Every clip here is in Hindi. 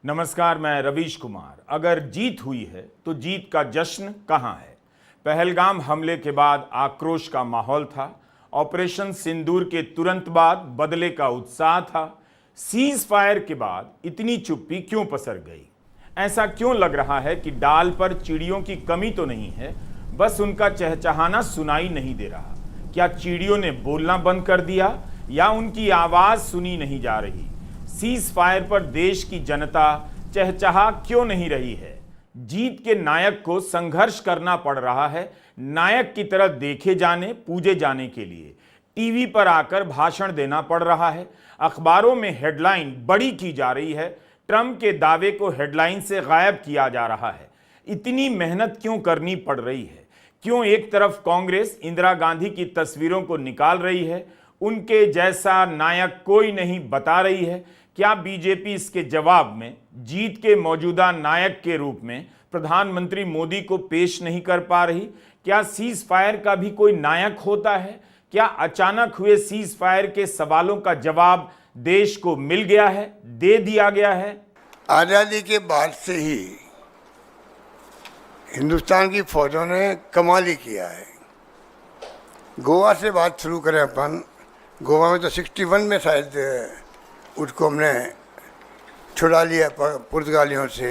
नमस्कार, मैं रवीश कुमार। अगर जीत हुई है तो जीत का जश्न कहाँ है? पहलगाम हमले के बाद आक्रोश का माहौल था। ऑपरेशन सिंदूर के तुरंत बाद बदले का उत्साह था। सीज फायर के बाद इतनी चुप्पी क्यों पसर गई? ऐसा क्यों लग रहा है कि डाल पर चिड़ियों की कमी तो नहीं है, बस उनका चहचहाना सुनाई नहीं दे रहा? क्या चिड़ियों ने बोलना बंद कर दिया या उनकी आवाज सुनी नहीं जा रही? सीज फायर पर देश की जनता चहचहा क्यों नहीं रही है? जीत के नायक को संघर्ष करना पड़ रहा है नायक की तरह देखे जाने, पूजे जाने के लिए। टीवी पर आकर भाषण देना पड़ रहा है। अखबारों में हेडलाइन बड़ी की जा रही है। ट्रंप के दावे को हेडलाइन से गायब किया जा रहा है। इतनी मेहनत क्यों करनी पड़ रही है? क्यों एक तरफ कांग्रेस इंदिरा गांधी की तस्वीरों को निकाल रही है, उनके जैसा नायक कोई नहीं बता रही है? क्या बीजेपी इसके जवाब में जीत के मौजूदा नायक के रूप में प्रधानमंत्री मोदी को पेश नहीं कर पा रही? क्या सीज फायर का भी कोई नायक होता है? क्या अचानक हुए सीज फायर के सवालों का जवाब देश को मिल गया है, दे दिया गया है? आज़ादी के बाद से ही हिंदुस्तान की फौजों ने कमाल ही किया है। गोवा से बात शुरू करें अपन। गोवा में तो 61 में शायद उसको हमने छुड़ा लिया पुर्तगालियों से।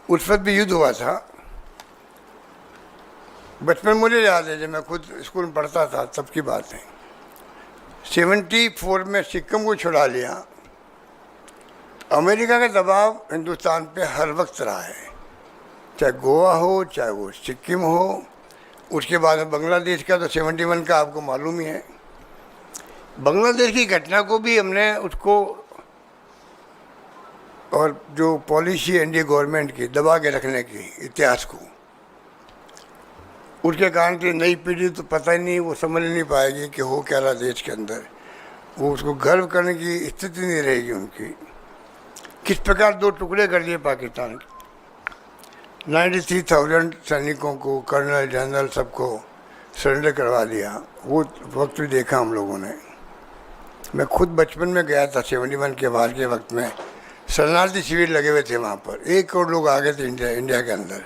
उस वक्त भी युद्ध हुआ था। बचपन मुझे याद है, जब मैं खुद स्कूल में पढ़ता था तब की बात है। 74 में सिक्किम को छुड़ा लिया। अमेरिका का दबाव हिंदुस्तान पे हर वक्त रहा है, चाहे गोवा हो चाहे वो सिक्किम हो। उसके बाद में बांग्लादेश का तो 71 का आपको मालूम ही है। बांग्लादेश की घटना को भी हमने उसको, और जो पॉलिसी है इंडिया गवर्नमेंट की दबा के रखने की इतिहास को, उसके कारण कि नई पीढ़ी तो पता ही नहीं, वो समझ नहीं पाएगी कि हो क्या रहा देश के अंदर। वो उसको गर्व करने की स्थिति नहीं रहेगी उनकी। किस प्रकार दो टुकड़े कर दिए पाकिस्तान के। 93,000 सैनिकों को, कर्नल जनरल सबको सरेंडर करवा दिया। वो वक्त भी देखा हम लोगों ने। मैं खुद बचपन में गया था 71 के बाद के वक्त में। शरणार्थी शिविर लगे हुए थे वहाँ पर। 1 करोड़ लोग आ गए थे इंडिया के अंदर।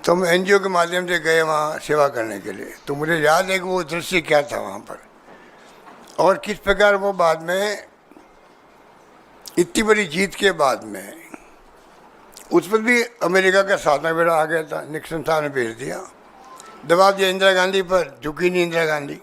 तो हम NGO के माध्यम से गए वहाँ सेवा करने के लिए। तो मुझे याद है कि वो दृश्य क्या था वहाँ पर, और किस प्रकार वो बाद में इतनी बड़ी जीत के बाद में उस पर भी अमेरिका का साधना बेड़ा आ गया था। निक्सन साहब ने भेज दिया, दबाव दिया इंदिरा गांधी पर। झुकी नहीं इंदिरा गांधी।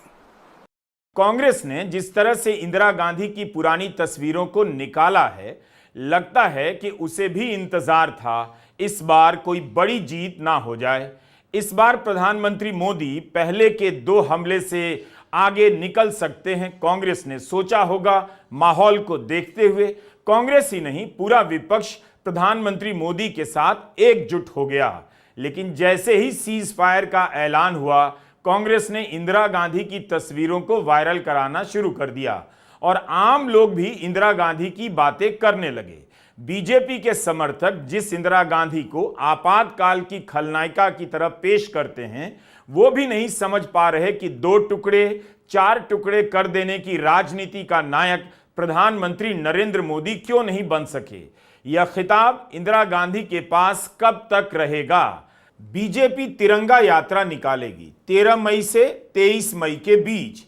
कांग्रेस ने जिस तरह से इंदिरा गांधी की पुरानी तस्वीरों को निकाला है, लगता है कि उसे भी इंतजार था इस बार कोई बड़ी जीत ना हो जाए। इस बार प्रधानमंत्री मोदी पहले के 2 हमले से आगे निकल सकते हैं, कांग्रेस ने सोचा होगा। माहौल को देखते हुए कांग्रेस ही नहीं, पूरा विपक्ष प्रधानमंत्री मोदी के साथ एकजुट हो गया। लेकिन जैसे ही सीज फायर का ऐलान हुआ, कांग्रेस ने इंदिरा गांधी की तस्वीरों को वायरल कराना शुरू कर दिया और आम लोग भी इंदिरा गांधी की बातें करने लगे। बीजेपी के समर्थक जिस इंदिरा गांधी को आपातकाल की खलनायिका की तरह पेश करते हैं, वो भी नहीं समझ पा रहे कि 2 टुकड़े 4 टुकड़े कर देने की राजनीति का नायक प्रधानमंत्री नरेंद्र मोदी क्यों नहीं बन सके। यह खिताब इंदिरा गांधी के पास कब तक रहेगा? बीजेपी तिरंगा यात्रा निकालेगी 13 मई से 23 मई के बीच।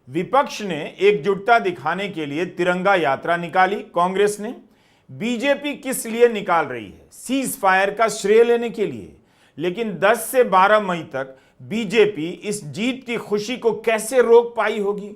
विपक्ष ने एकजुटता दिखाने के लिए तिरंगा यात्रा निकाली। कांग्रेस ने। बीजेपी किस लिए निकाल रही है? सीज फायर का श्रेय लेने के लिए। लेकिन 10 से 12 मई तक बीजेपी इस जीत की खुशी को कैसे रोक पाई होगी?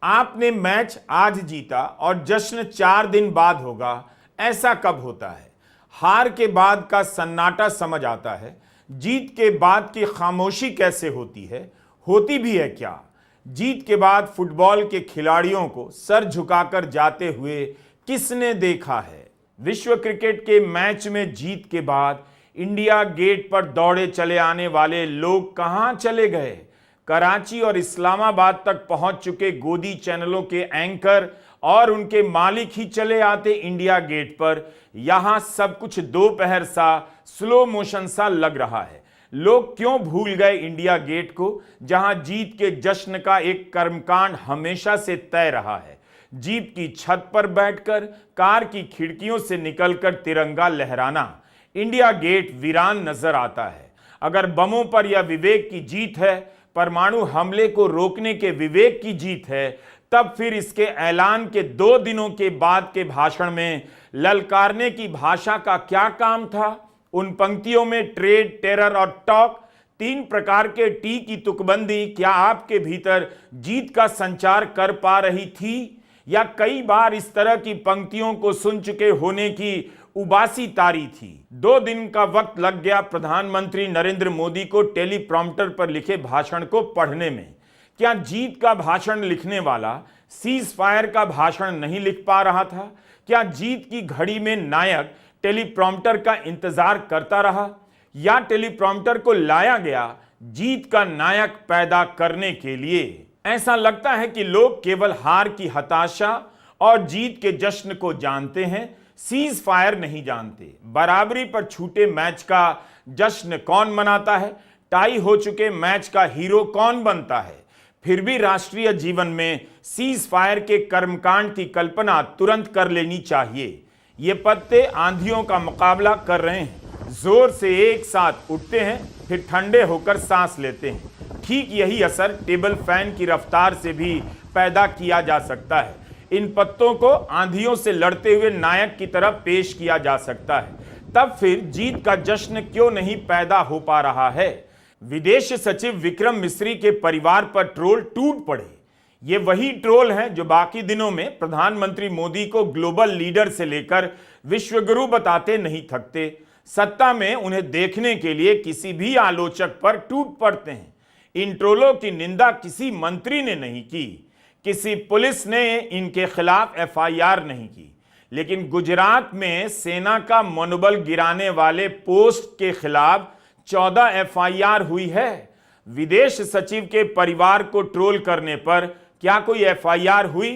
आपने मैच आज जीता और जश्न 4 दिन बाद होगा, ऐसा कब होता है? हार के बाद का सन्नाटा समझ आता है, जीत के बाद की खामोशी कैसे होती है? होती भी है क्या? जीत के बाद फुटबॉल के खिलाड़ियों को सर झुकाकर जाते हुए किसने देखा है? विश्व क्रिकेट के मैच में जीत के बाद इंडिया गेट पर दौड़े चले आने वाले लोग कहां चले गए? कराची और इस्लामाबाद तक पहुंच चुके गोदी चैनलों के एंकर और उनके मालिक ही चले आते इंडिया गेट पर। यहां सब कुछ दोपहर सा, स्लो मोशन सा लग रहा है। लोग क्यों भूल गए इंडिया गेट को, जहां जीत के जश्न का एक कर्मकांड हमेशा से तय रहा है? जीप की छत पर बैठकर कार की खिड़कियों से निकलकर तिरंगा लहराना इंडिया गेट वीरान नजर आता है। अगर बमों पर यह विवेक की जीत है, परमाणु हमले को रोकने के विवेक की जीत है, तब फिर इसके ऐलान के 2 दिनों के बाद के भाषण में ललकारने की भाषा का क्या काम था? उन पंक्तियों में ट्रेड, टेरर और टॉक, 3 प्रकार के टी की तुकबंदी क्या आपके भीतर जीत का संचार कर पा रही थी, या कई बार इस तरह की पंक्तियों को सुन चुके होने की उबासी तारी थी? 2 दिन का वक्त लग गया प्रधानमंत्री नरेंद्र मोदी को टेलीप्रॉम्प्टर पर लिखे भाषण को पढ़ने में। क्या जीत का भाषण लिखने वाला सीज फायर का भाषण नहीं लिख पा रहा था? क्या जीत की घड़ी में नायक टेलीप्रॉम्प्टर का इंतजार करता रहा, या टेलीप्रॉम्प्टर को लाया गया जीत का नायक पैदा करने के लिए? ऐसा लगता है कि लोग केवल हार की हताशा और जीत के जश्न को जानते हैं, सीज फायर नहीं जानते। बराबरी पर छूटे मैच का जश्न कौन मनाता है? टाई हो चुके मैच का हीरो कौन बनता है? फिर भी राष्ट्रीय जीवन में सीज फायर के कर्मकांड की कल्पना तुरंत कर लेनी चाहिए। ये पत्ते आंधियों का मुकाबला कर रहे हैं, जोर से एक साथ उठते हैं, फिर ठंडे होकर सांस लेते हैं। ठीक यही असर टेबल फैन की रफ्तार से भी पैदा किया जा सकता है। इन पत्तों को आंधियों से लड़ते हुए नायक की तरफ पेश किया जा सकता है। तब फिर जीत का जश्न क्यों नहीं पैदा हो पा रहा है? विदेश सचिव विक्रम मिस्री के परिवार पर ट्रोल टूट पड़े। ये वही ट्रोल हैं जो बाकी दिनों में प्रधानमंत्री मोदी को ग्लोबल लीडर से लेकर विश्वगुरु बताते नहीं थकते। सत्ता में उन्हें देखने के लिए किसी भी आलोचक पर टूट पड़ते हैं। इन ट्रोलों की निंदा किसी मंत्री ने नहीं की, किसी पुलिस ने इनके खिलाफ एफआईआर नहीं की, लेकिन गुजरात में सेना का मनोबल गिराने वाले पोस्ट के खिलाफ 14 एफआईआर हुई है। विदेश सचिव के परिवार को ट्रोल करने पर क्या कोई एफआईआर हुई?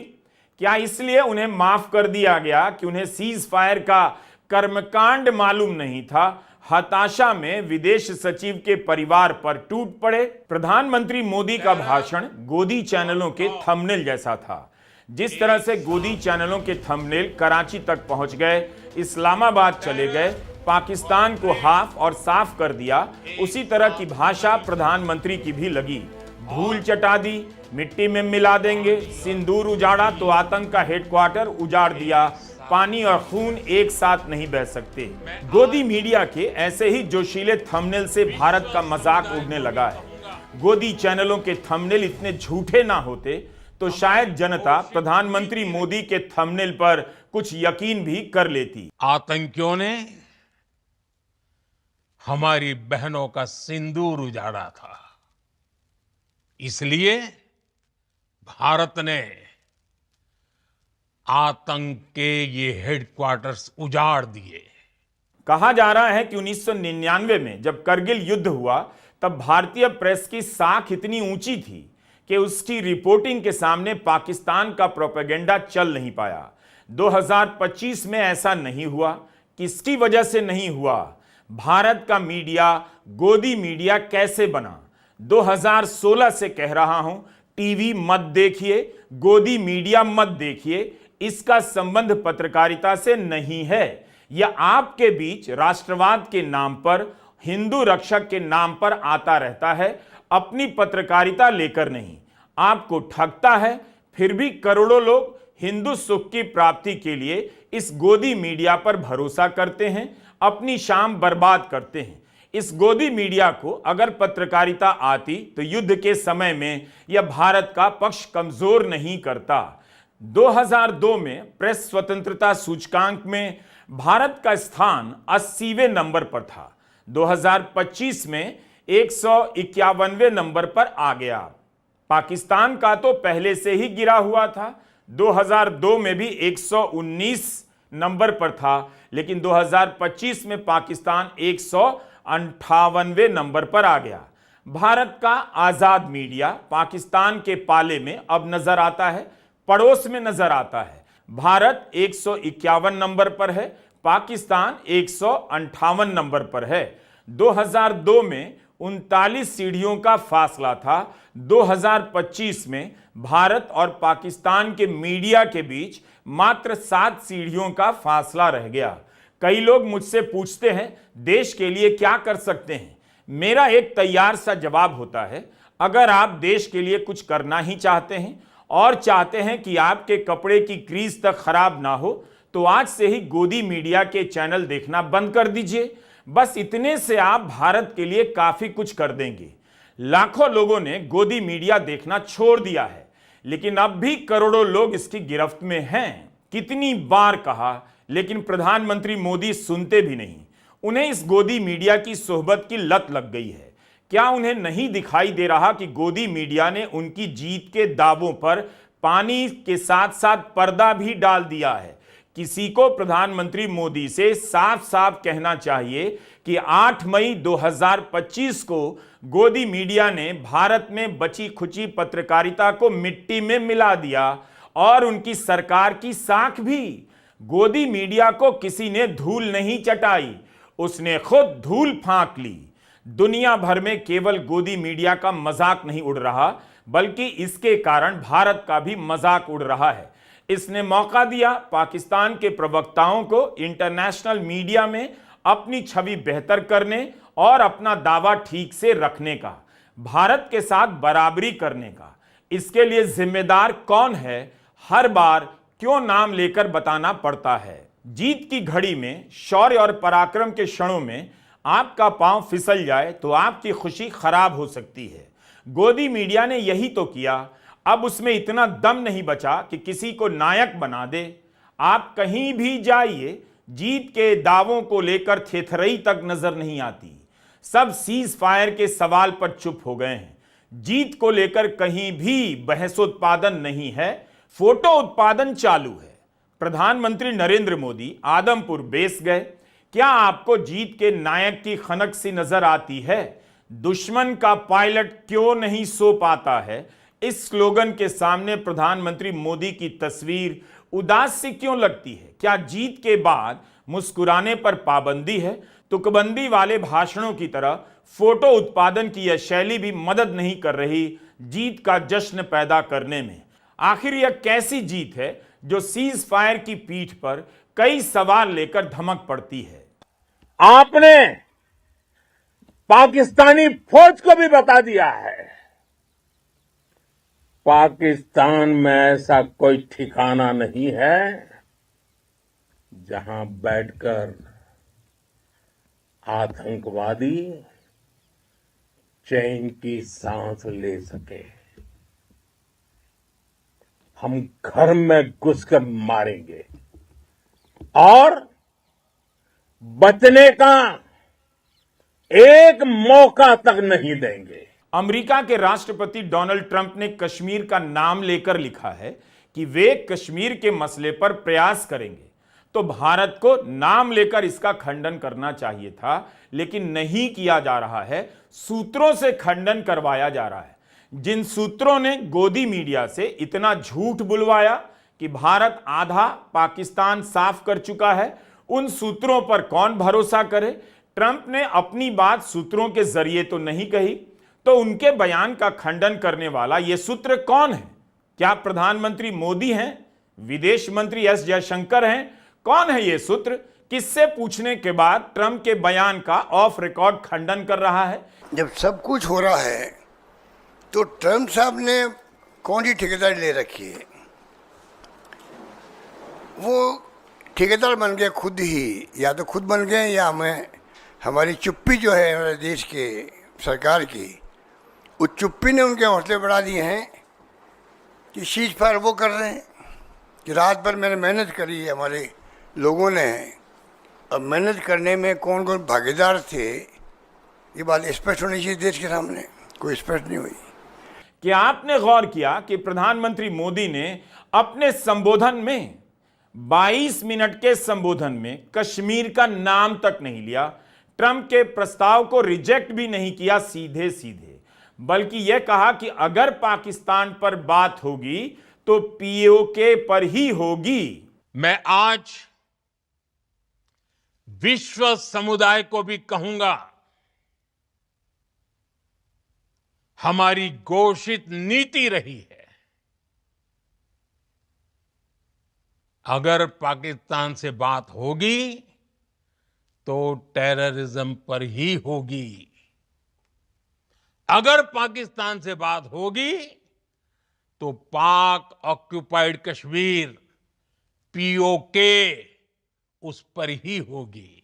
क्या इसलिए उन्हें माफ कर दिया गया कि उन्हें सीज फायर का कर्मकांड मालूम नहीं था? हताशा में विदेश सचिव के परिवार पर टूट पड़े। प्रधानमंत्री मोदी का भाषण गोदी चैनलों के थंबनेल जैसा था। जिस तरह से गोदी चैनलों के थंबनेल कराची तक पहुंच गए, इस्लामाबाद चले गए, पाकिस्तान को हाफ और साफ कर दिया, उसी तरह की भाषा प्रधानमंत्री की भी लगी। धूल चटा दी, मिट्टी में मिला देंगे, सिंदूर उजाड़ा तो आतंक का हेडक्वार्टर उजाड़ दिया। पानी और खून एक साथ नहीं बह सकते। गोदी मीडिया के ऐसे ही जोशीले थंबनेल से भारत का मजाक उड़ने लगा है। गोदी चैनलों के थंबनेल इतने झूठे ना होते तो शायद जनता प्रधानमंत्री मोदी के थंबनेल पर कुछ यकीन भी कर लेती। आतंकियों ने हमारी बहनों का सिंदूर उजाड़ा था, इसलिए भारत ने आतंक के ये हेडक्वार्टर्स उजाड़ दिए। कहा जा रहा है कि 1999 में जब करगिल युद्ध हुआ, तब भारतीय प्रेस की साख इतनी ऊंची थी कि उसकी रिपोर्टिंग के सामने पाकिस्तान का प्रोपेगेंडा चल नहीं पाया। 2025 में ऐसा नहीं हुआ। किसकी वजह से नहीं हुआ? भारत का मीडिया गोदी मीडिया कैसे बना? 2016 से कह रहा हूं, टीवी मत देखिए, गोदी मीडिया मत देखिए। इसका संबंध पत्रकारिता से नहीं है। यह आपके बीच राष्ट्रवाद के नाम पर, हिंदू रक्षक के नाम पर आता रहता है, अपनी पत्रकारिता लेकर नहीं। आपको ठगता है, फिर भी करोड़ों लोग हिंदू सुख की प्राप्ति के लिए इस गोदी मीडिया पर भरोसा करते हैं, अपनी शाम बर्बाद करते हैं। इस गोदी मीडिया को अगर पत्रकारिता आती तो युद्ध के समय में यह भारत का पक्ष कमजोर नहीं करता। 2002 में प्रेस स्वतंत्रता सूचकांक में भारत का स्थान 80वें नंबर पर था। 2025 में 151वें नंबर पर आ गया। पाकिस्तान का तो पहले से ही गिरा हुआ था। 2002 में भी 119 नंबर पर था, लेकिन 2025 में पाकिस्तान 158वें नंबर पर आ गया। भारत का आजाद मीडिया पाकिस्तान के पाले में अब नजर आता है, पड़ोस में नजर आता है। भारत 151 नंबर पर है, पाकिस्तान 158 नंबर पर है। 2002 में 39 सीढ़ियों का फासला था। 2025 में भारत और पाकिस्तान के मीडिया के बीच मात्र 7 सीढ़ियों का फासला रह गया। कई लोग मुझसे पूछते हैं देश के लिए क्या कर सकते हैं। मेरा एक तैयार सा जवाब होता है, अगर आप देश के लिए कुछ करना ही चाहते हैं और चाहते हैं कि आपके कपड़े की क्रीज तक खराब ना हो, तो आज से ही गोदी मीडिया के चैनल देखना बंद कर दीजिए। बस इतने से आप भारत के लिए काफी कुछ कर देंगे। लाखों लोगों ने गोदी मीडिया देखना छोड़ दिया है, लेकिन अब भी करोड़ों लोग इसकी गिरफ्त में हैं। कितनी बार कहा, लेकिन प्रधानमंत्री मोदी सुनते भी नहीं। उन्हें इस गोदी मीडिया की सोहबत की लत लग गई है। क्या उन्हें नहीं दिखाई दे रहा कि गोदी मीडिया ने उनकी जीत के दावों पर पानी के साथ साथ पर्दा भी डाल दिया है? किसी को प्रधानमंत्री मोदी से साफ साफ कहना चाहिए कि 8 मई 2025 को गोदी मीडिया ने भारत में बची खुची पत्रकारिता को मिट्टी में मिला दिया और उनकी सरकार की साख भी। गोदी मीडिया को किसी ने धूल नहीं चटाई, उसने खुद धूल फांक ली। दुनिया भर में केवल गोदी मीडिया का मजाक नहीं उड़ रहा, बल्कि इसके कारण भारत का भी मजाक उड़ रहा है। इसने मौका दिया पाकिस्तान के प्रवक्ताओं को इंटरनेशनल मीडिया में अपनी छवि बेहतर करने और अपना दावा ठीक से रखने का, भारत के साथ बराबरी करने का। इसके लिए जिम्मेदार कौन है, हर बार क्यों नाम लेकर बताना पड़ता है। जीत की घड़ी में, शौर्य और पराक्रम के क्षणों में आपका पांव फिसल जाए तो आपकी खुशी खराब हो सकती है। गोदी मीडिया ने यही तो किया। अब उसमें इतना दम नहीं बचा कि किसी को नायक बना दे। आप कहीं भी जाइए, जीत के दावों को लेकर थेथरई तक नजर नहीं आती। सब सीज फायर के सवाल पर चुप हो गए हैं। जीत को लेकर कहीं भी बहसोत्पादन नहीं है, फोटो उत्पादन चालू है। प्रधानमंत्री नरेंद्र मोदी आदमपुर बेस गए। क्या आपको जीत के नायक की खनक सी नजर आती है? दुश्मन का पायलट क्यों नहीं सो पाता है, इस स्लोगन के सामने प्रधानमंत्री मोदी की तस्वीर उदास सी क्यों लगती है? क्या जीत के बाद मुस्कुराने पर पाबंदी है? तुकबंदी वाले भाषणों की तरह फोटो उत्पादन की यह शैली भी मदद नहीं कर रही जीत का जश्न पैदा करने में। आखिर यह कैसी जीत है जो सीज फायर की पीठ पर कई सवाल लेकर धमक पड़ती है? आपने पाकिस्तानी फौज को भी बता दिया है, पाकिस्तान में ऐसा कोई ठिकाना नहीं है जहां बैठकर आतंकवादी चैन की सांस ले सके। हम घर में घुसकर मारेंगे और बचने का एक मौका तक नहीं देंगे। अमेरिका के राष्ट्रपति डोनाल्ड ट्रंप ने कश्मीर का नाम लेकर लिखा है कि वे कश्मीर के मसले पर प्रयास करेंगे, तो भारत को नाम लेकर इसका खंडन करना चाहिए था, लेकिन नहीं किया जा रहा है। सूत्रों से खंडन करवाया जा रहा है। जिन सूत्रों ने गोदी मीडिया से इतना झूठ बुलवाया कि भारत आधा पाकिस्तान साफ कर चुका है, उन सूत्रों पर कौन भरोसा करे? ट्रंप ने अपनी बात सूत्रों के जरिए तो नहीं कही, तो उनके बयान का खंडन करने वाला यह सूत्र कौन है? क्या प्रधानमंत्री मोदी हैं? विदेश मंत्री एस जयशंकर हैं? कौन है यह सूत्र? किससे पूछने के बाद ट्रंप के बयान का ऑफ रिकॉर्ड खंडन कर रहा है? जब सब कुछ हो रहा है तो ट्रंप साहब ने कौन सी ठेकेदारी ले रखी है? वो ठेकेदार बन गए खुद ही, या तो खुद बन गए या हमारी चुप्पी जो है हमारे देश के सरकार की, उस चुप्पी ने उनके हौसले बढ़ा दिए हैं कि सीज फायर वो कर रहे हैं कि रात भर मैंने मेहनत करी है हमारे लोगों ने। अब मेहनत करने में कौन कौन भागीदार थे, ये बात स्पष्ट होनी चाहिए देश के सामने। कोई स्पष्ट नहीं हुई। क्या आपने गौर किया कि प्रधानमंत्री मोदी ने अपने संबोधन में 22 मिनट के संबोधन में कश्मीर का नाम तक नहीं लिया, ट्रंप के प्रस्ताव को रिजेक्ट भी नहीं किया सीधे सीधे, बल्कि यह कहा कि अगर पाकिस्तान पर बात होगी तो पीओके पर ही होगी। मैं आज विश्व समुदाय को भी कहूंगा, हमारी घोषित नीति रही है। अगर पाकिस्तान से बात होगी तो टेररिज्म पर ही होगी। अगर पाकिस्तान से बात होगी तो पाक ऑक्युपाइड कश्मीर पीओके उस पर ही होगी।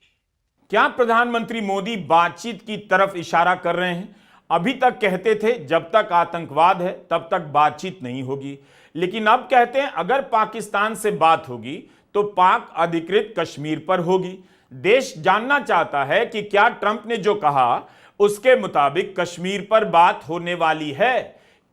क्या प्रधानमंत्री मोदी बातचीत की तरफ इशारा कर रहे हैं? अभी तक कहते थे जब तक आतंकवाद है तब तक बातचीत नहीं होगी, लेकिन अब कहते हैं अगर पाकिस्तान से बात होगी तो पाक अधिकृत कश्मीर पर होगी। देश जानना चाहता है कि क्या ट्रंप ने जो कहा उसके मुताबिक कश्मीर पर बात होने वाली है।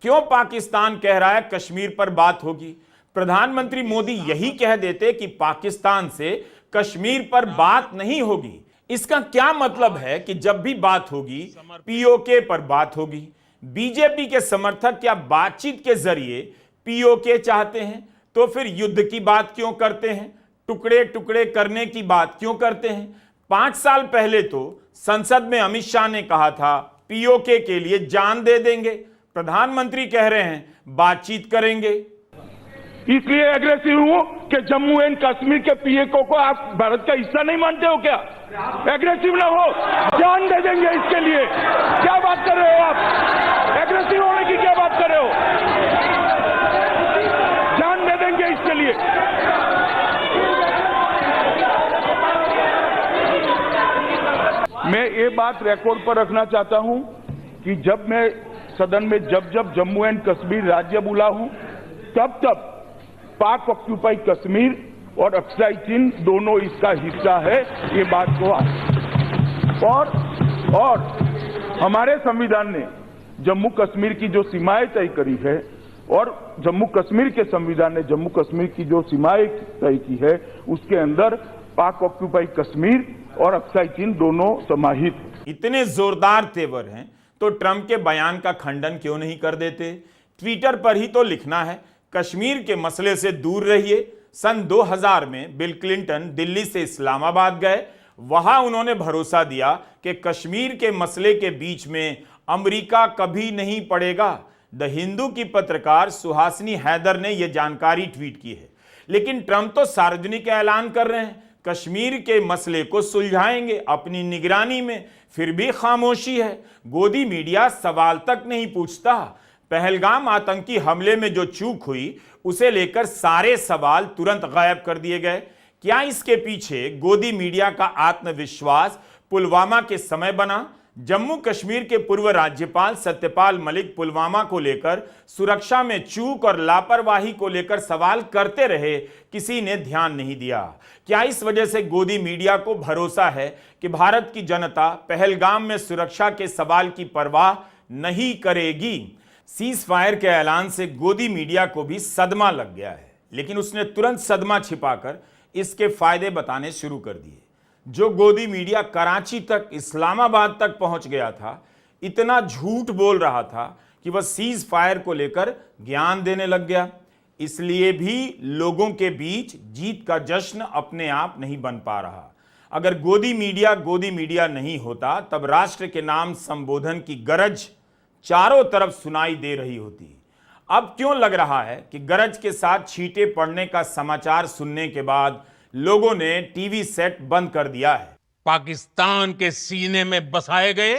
क्यों पाकिस्तान कह रहा है कश्मीर पर बात होगी? प्रधानमंत्री मोदी यही कह देते कि पाकिस्तान से कश्मीर पर बात नहीं होगी। इसका क्या मतलब है कि जब भी बात होगी पीओके पर बात होगी? बीजेपी के समर्थक क्या बातचीत के जरिए पीओके चाहते हैं? तो फिर युद्ध की बात क्यों करते हैं? टुकड़े टुकड़े करने की बात क्यों करते हैं? 5 साल पहले तो संसद में अमित शाह ने कहा था पीओके के लिए जान दे देंगे। प्रधानमंत्री कह रहे हैं बातचीत करेंगे। इसलिए एग्रेसिव हूं कि जम्मू एंड कश्मीर के पीओके को आप भारत का हिस्सा नहीं मानते हो क्या? एग्रेसिव ना हो, जान दे देंगे इसके लिए। क्या बात कर रहे हो आप? एग्रेसिव होने की क्या बात कर रहे हो? जान दे देंगे इसके लिए। मैं ये बात रिकॉर्ड पर रखना चाहता हूं कि जब मैं सदन में जब जम्मू एंड कश्मीर राज्य बोला हूं तब पाक ऑक्युपाई कश्मीर और अक्साई चीन दोनों इसका हिस्सा है, ये बात को और हमारे संविधान ने जम्मू कश्मीर की जो सीमाएं तय करी है और जम्मू कश्मीर के संविधान ने जम्मू कश्मीर की जो सीमाएं तय की है उसके अंदर पाक ऑक्युपाई कश्मीर और अक्साई चीन दोनों समाहित हैं। इतने जोरदार तेवर हैं तो ट्रंप के बयान का खंडन क्यों नहीं कर देते? ट्विटर पर ही तो लिखना है कश्मीर के मसले से दूर रहिए। सन 2000 में बिल क्लिंटन दिल्ली से इस्लामाबाद गए, वहां उन्होंने भरोसा दिया कि कश्मीर के मसले के बीच में अमेरिका कभी नहीं पड़ेगा। द हिंदू की पत्रकार सुहासिनी हैदर ने यह जानकारी ट्वीट की है। लेकिन ट्रंप तो सार्वजनिक ऐलान कर रहे हैं कश्मीर के मसले को सुलझाएंगे अपनी निगरानी में, फिर भी खामोशी है। गोदी मीडिया सवाल तक नहीं पूछता। पहलगाम आतंकी हमले में जो चूक हुई उसे लेकर सारे सवाल तुरंत गायब कर दिए गए। क्या इसके पीछे गोदी मीडिया का आत्मविश्वास पुलवामा के समय बना? जम्मू कश्मीर के पूर्व राज्यपाल सत्यपाल मलिक पुलवामा को लेकर सुरक्षा में चूक और लापरवाही को लेकर सवाल करते रहे, किसी ने ध्यान नहीं दिया। क्या इस वजह से गोदी मीडिया को भरोसा है कि भारत की जनता पहलगाम में सुरक्षा के सवाल की परवाह नहीं करेगी? सीज फायर के ऐलान से गोदी मीडिया को भी सदमा लग गया है, लेकिन उसने तुरंत सदमा छिपाकर इसके फायदे बताने शुरू कर दिए। जो गोदी मीडिया कराची तक, इस्लामाबाद तक पहुंच गया था, इतना झूठ बोल रहा था कि वह सीज फायर को लेकर ज्ञान देने लग गया। इसलिए भी लोगों के बीच जीत का जश्न अपने आप नहीं बन पा रहा। अगर गोदी मीडिया नहीं होता तब राष्ट्र के नाम संबोधन की गरज चारों तरफ सुनाई दे रही होती। अब क्यों लग रहा है कि गरज के साथ छींटे पड़ने का समाचार सुनने के बाद लोगों ने टीवी सेट बंद कर दिया है? पाकिस्तान के सीने में बसाए गए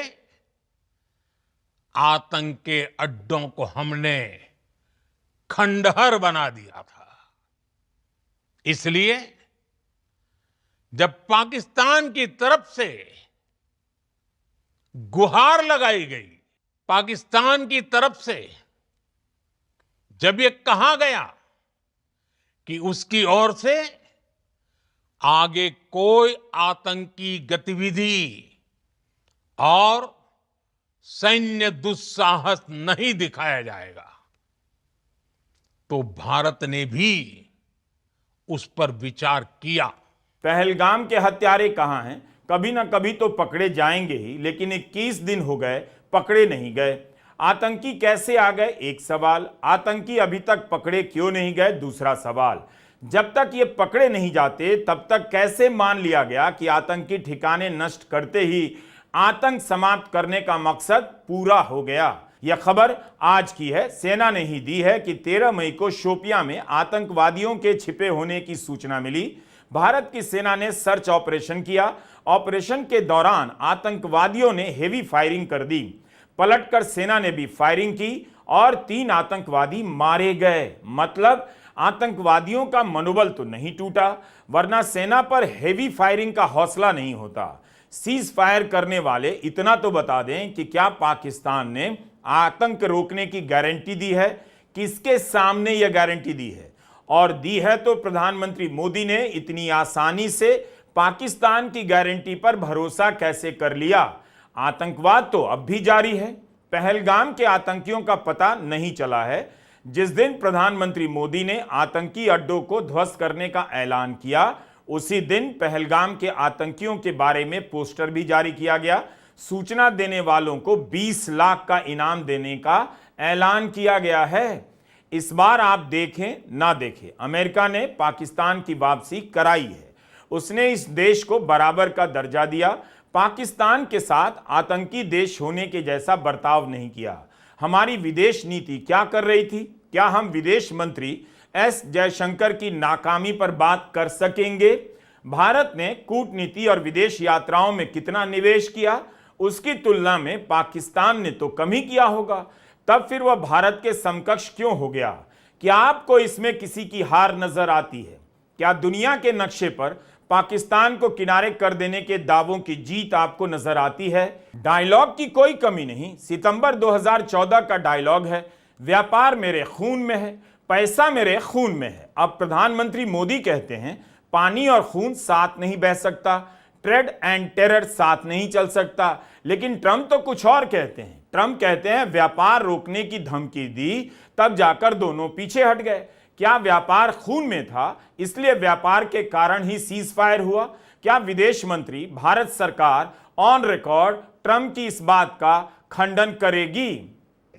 आतंक के अड्डों को हमने खंडहर बना दिया था। इसलिए जब पाकिस्तान की तरफ से गुहार लगाई गई, पाकिस्तान की तरफ से जब ये कहा गया कि उसकी ओर से आगे कोई आतंकी गतिविधि और सैन्य दुस्साहस नहीं दिखाया जाएगा, तो भारत ने भी उस पर विचार किया। पहलगाम के हत्यारे कहां हैं? कभी ना कभी तो पकड़े जाएंगे ही, लेकिन 21 दिन हो गए पकड़े नहीं गए। आतंकी कैसे आ गए? एक सवाल। आतंकी अभी तक पकड़े क्यों नहीं गए? दूसरा सवाल। जब तक ये पकड़े नहीं जाते तब तक कैसे मान लिया गया कि आतंकी ठिकाने नष्ट करते ही आतंक समाप्त करने का मकसद पूरा हो गया? यह खबर आज की है। सेना ने ही दी है कि 13 मई को शोपियां में आतंकवादियों के छिपे होने की सूचना मिली। भारत की सेना ने सर्च ऑपरेशन किया। ऑपरेशन के दौरान आतंकवादियों ने हेवी फायरिंग कर दी। पलटकर सेना ने भी फायरिंग की और 3 आतंकवादी मारे गए। मतलब आतंकवादियों का मनोबल तो नहीं टूटा, वरना सेना पर हेवी फायरिंग का हौसला नहीं होता। सीज फायर करने वाले इतना तो बता दें कि क्या पाकिस्तान ने आतंक रोकने की गारंटी दी है? किसके सामने यह गारंटी दी है? और दी है तो प्रधानमंत्री मोदी ने इतनी आसानी से पाकिस्तान की गारंटी पर भरोसा कैसे कर लिया? आतंकवाद तो अब भी जारी है। पहलगाम के आतंकियों का पता नहीं चला है। जिस दिन प्रधानमंत्री मोदी ने आतंकी अड्डों को ध्वस्त करने का ऐलान किया, उसी दिन पहलगाम के आतंकियों के बारे में पोस्टर भी जारी किया गया। सूचना देने वालों को 20 लाख का इनाम देने का ऐलान किया गया है। इस बार आप देखें ना देखें, अमेरिका ने पाकिस्तान की वापसी कराई है। उसने इस देश को बराबर का दर्जा दिया। पाकिस्तान के साथ आतंकी देश होने के जैसा बर्ताव नहीं किया। हमारी विदेश नीति क्या कर रही थी? क्या हम विदेश मंत्री एस जयशंकर की नाकामी पर बात कर सकेंगे? भारत ने कूटनीति और विदेश यात्राओं में कितना निवेश किया, उसकी तुलना में पाकिस्तान ने तो कम ही किया होगा। तब फिर वह भारत के समकक्ष क्यों हो गया? क्या आपको इसमें किसी की हार नजर आती है? क्या दुनिया के नक्शे पर पाकिस्तान को किनारे कर देने के दावों की जीत आपको नजर आती है? डायलॉग की कोई कमी नहीं। सितंबर 2014 का डायलॉग है, व्यापार मेरे खून में है, पैसा मेरे खून में है। अब प्रधानमंत्री मोदी कहते हैं पानी और खून साथ नहीं बह सकता, ट्रेड एंड टेरर साथ नहीं चल सकता। लेकिन ट्रंप तो कुछ और कहते हैं। ट्रंप कहते हैं व्यापार रोकने की धमकी दी, तब जाकर दोनों पीछे हट गए। क्या व्यापार खून में था, इसलिए व्यापार के कारण ही सीज फायर हुआ? क्या विदेश मंत्री, भारत सरकार ऑन रिकॉर्ड ट्रंप की इस बात का खंडन करेगी?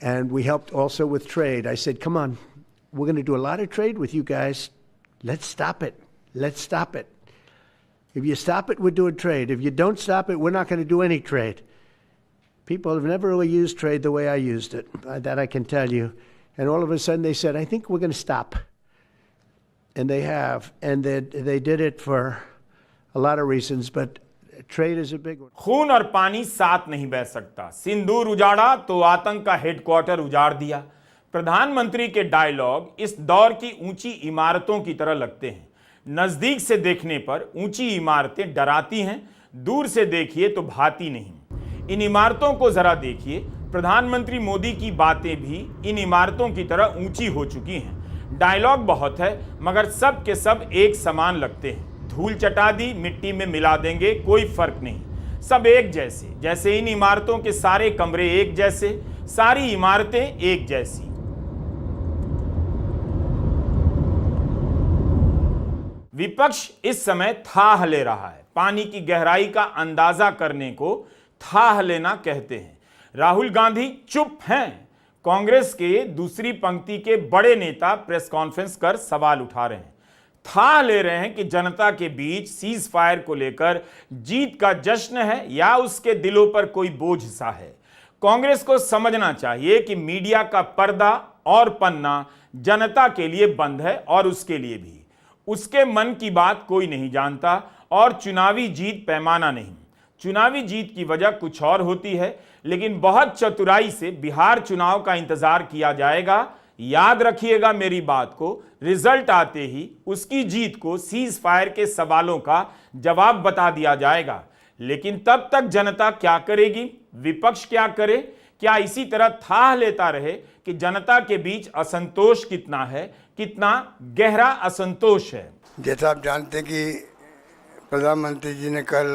And we helped also with trade. I said, come on, we're going to do a lot of trade with you guys. Let's stop it. Let's stop it. If you stop it, we're doing trade. If you don't stop it, we're not going to do any trade. People have never really used trade the way I used it. That I can tell you. And all of a sudden they said, I think we're going to stop. And they have. And they did it for a lot of reasons, but trade is a big one. खून और पानी साथ नहीं बह सकता। सिंदूर उजाड़ा तो आतंक का हेडक्वार्टर उजाड़ दिया। प्रधानमंत्री के डायलॉग इस दौर की ऊंची इमारतों की तरह लगते हैं। नजदीक से देखने पर ऊंची इमारतें डराती हैं, दूर से देखिए तो भाती नहीं। इन इमारतों को जरा देखिए। प्रधानमंत्री मोदी की बातें भी इन इमारतों की तरह ऊंची हो चुकी हैं। डायलॉग बहुत है, मगर सब के सब एक समान लगते हैं। धूल चटा दी, मिट्टी में मिला देंगे, कोई फर्क नहीं। सब एक जैसे, जैसे इन इमारतों के सारे कमरे एक जैसे, सारी इमारतें एक जैसी। विपक्ष इस समय थाह ले रहा है। पानी की गहराई का अंदाजा करने को थाह लेना कहते हैं। राहुल गांधी चुप हैं। कांग्रेस के दूसरी पंक्ति के बड़े नेता प्रेस कॉन्फ्रेंस कर सवाल उठा रहे हैं। थाह ले रहे हैं कि जनता के बीच सीज फायर को लेकर जीत का जश्न है या उसके दिलों पर कोई बोझ सा है। कांग्रेस को समझना चाहिए कि मीडिया का पर्दा और पन्ना जनता के लिए बंद है और उसके लिए भी। उसके मन की बात कोई नहीं जानता और चुनावी जीत पैमाना नहीं। चुनावी जीत की वजह कुछ और होती है, लेकिन बहुत चतुराई से बिहार चुनाव का इंतजार किया जाएगा। याद रखिएगा मेरी बात को, रिजल्ट आते ही उसकी जीत को सीज फायर के सवालों का जवाब बता दिया जाएगा। लेकिन तब तक जनता क्या करेगी? विपक्ष क्या करे? क्या इसी तरह थाह लेता रहे कि जनता के बीच असंतोष कितना है, कितना गहरा असंतोष है? जैसा आप जानते हैं कि प्रधानमंत्री जी ने कल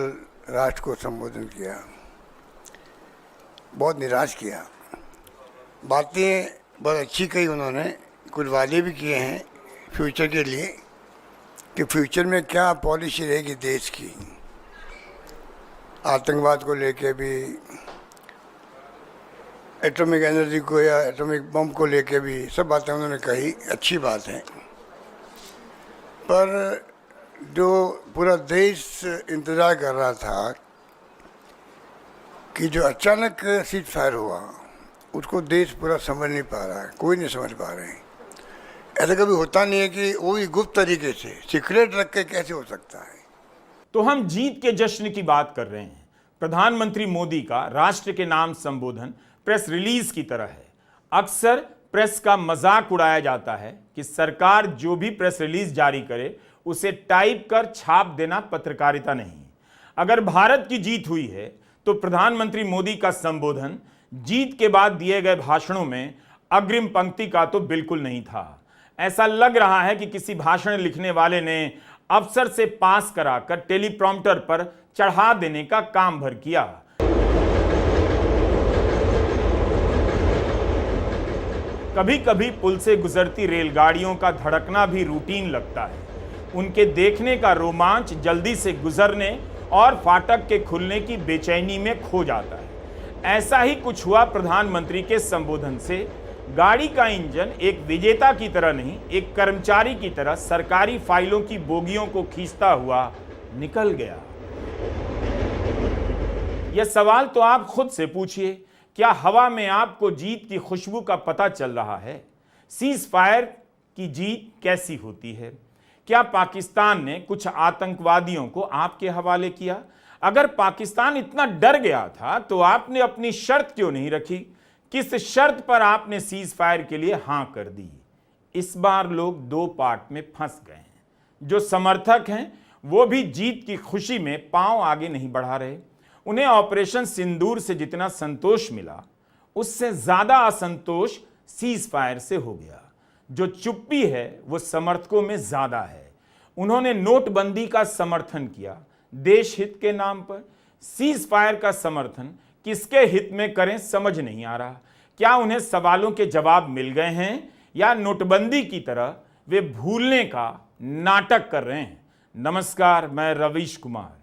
राष्ट्र को संबोधन किया, बहुत निराश किया। बातें बहुत अच्छी कही उन्होंने, कुछ वादे भी किए हैं फ्यूचर के लिए कि फ्यूचर में क्या पॉलिसी रहेगी देश की। आतंकवाद को लेके भी, एटॉमिक एनर्जी को या एटॉमिक बम को लेके भी सब बातें उन्होंने कही, अच्छी बात है। पर जो पूरा देश इंतज़ार कर रहा था कि जो अचानक सीज फायर हुआ उसको देश पूरा समझ नहीं पा रहा है, कोई नहीं समझ पा रहे हैं। ऐसा कभी होता नहीं है कि वो भी गुप्त तरीके से सीक्रेट रख के कैसे हो सकता है। तो हम जीत के जश्न की बात कर रहे हैं। प्रधानमंत्री मोदी का राष्ट्र के नाम संबोधन प्रेस रिलीज की तरह है। अक्सर प्रेस का मजाक उड़ाया जाता है कि सरकार जो भी प्रेस रिलीज जारी करे उसे टाइप कर छाप देना पत्रकारिता नहीं। अगर भारत की जीत हुई है तो प्रधानमंत्री मोदी का संबोधन जीत के बाद दिए गए भाषणों में अग्रिम पंक्ति का तो बिल्कुल नहीं था। ऐसा लग रहा है कि किसी भाषण लिखने वाले ने अफसर से पास कराकर टेलीप्रॉम्प्टर पर चढ़ा देने का काम भर किया। कभी कभी पुल से गुजरती रेलगाड़ियों का धड़कना भी रूटीन लगता है। उनके देखने का रोमांच जल्दी से गुजरने और फाटक के खुलने की बेचैनी में खो जाता है। ऐसा ही कुछ हुआ प्रधानमंत्री के संबोधन से। गाड़ी का इंजन एक विजेता की तरह नहीं, एक कर्मचारी की तरह सरकारी फाइलों की बोगियों को खींचता हुआ निकल गया। यह सवाल तो आप खुद से पूछिए, क्या हवा में आपको जीत की खुशबू का पता चल रहा है? सीज फायर की जीत कैसी होती है? क्या पाकिस्तान ने कुछ आतंकवादियों को आपके हवाले किया? अगर पाकिस्तान इतना डर गया था तो आपने अपनी शर्त क्यों नहीं रखी? किस शर्त पर आपने सीज फायर के लिए हां कर दी? इस बार लोग दो पार्ट में फंस गए हैं। जो समर्थक हैं वो भी जीत की खुशी में पांव आगे नहीं बढ़ा रहे। उन्हें ऑपरेशन सिंदूर से जितना संतोष मिला उससे ज्यादा असंतोष सीज फायर से हो गया। जो चुप्पी है वो समर्थकों में ज्यादा है। उन्होंने नोटबंदी का समर्थन किया देश हित के नाम पर। सीज फायर का समर्थन किसके हित में करें समझ नहीं आ रहा। क्या उन्हें सवालों के जवाब मिल गए हैं या नोटबंदी की तरह वे भूलने का नाटक कर रहे हैं? नमस्कार, मैं रवीश कुमार।